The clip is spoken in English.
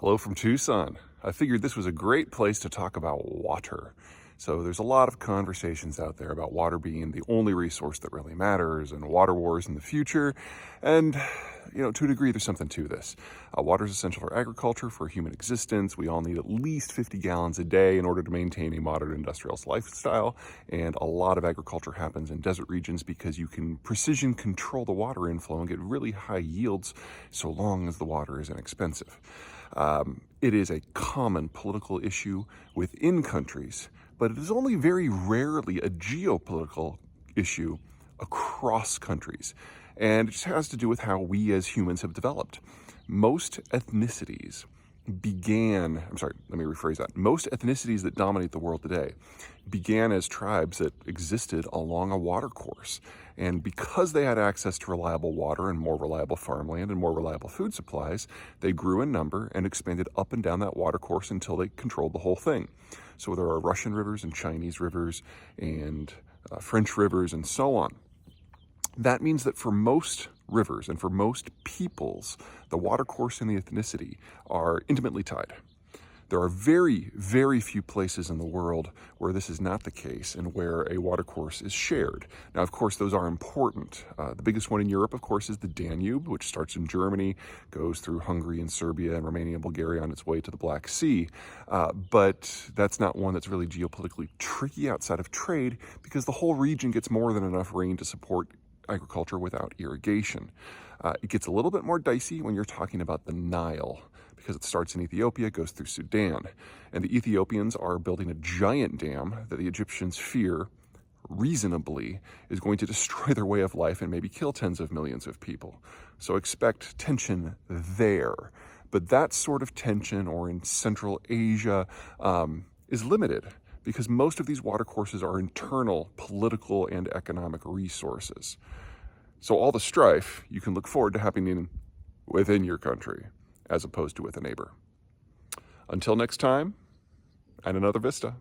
Hello from Tucson. I figured this was a great place to talk about water. So there's a lot of conversations out there about water being the only resource that really matters and water wars in the future. And, to a degree, there's something to this. Water is essential for agriculture, for human existence. We all need at least 50 gallons a day in order to maintain a modern industrial lifestyle. And a lot of agriculture happens in desert regions because you can precision control the water inflow and get really high yields so long as the water is inexpensive. It is a common political issue within countries, but it is only very rarely a geopolitical issue across countries. And it just has to do with how we as humans have developed. Most ethnicities most ethnicities that dominate the world today began as tribes that existed along a water course. And because they had access to reliable water and more reliable farmland and more reliable food supplies, they grew in number and expanded up and down that water course until they controlled the whole thing. So there are Russian rivers and Chinese rivers and French rivers and so on. That means that for most rivers and for most peoples, the water course and the ethnicity are intimately tied. There are very, very few places in the world where this is not the case and where a water course is shared. Now, of course, those are important. The biggest one in Europe, of course, is the Danube, which starts in Germany, goes through Hungary and Serbia and Romania and Bulgaria on its way to the Black Sea. But that's not one that's really geopolitically tricky outside of trade because the whole region gets more than enough rain to support agriculture without irrigation. It gets a little bit more dicey when you're talking about the Nile because it starts in Ethiopia, goes through Sudan. And the Ethiopians are building a giant dam that the Egyptians fear, reasonably, is going to destroy their way of life and maybe kill tens of millions of people. So expect tension there. But that sort of tension, or in Central Asia, is limited because most of these water courses are internal political and economic resources. So all the strife you can look forward to happening within your country as opposed to with a neighbor. Until next time, and another Vista.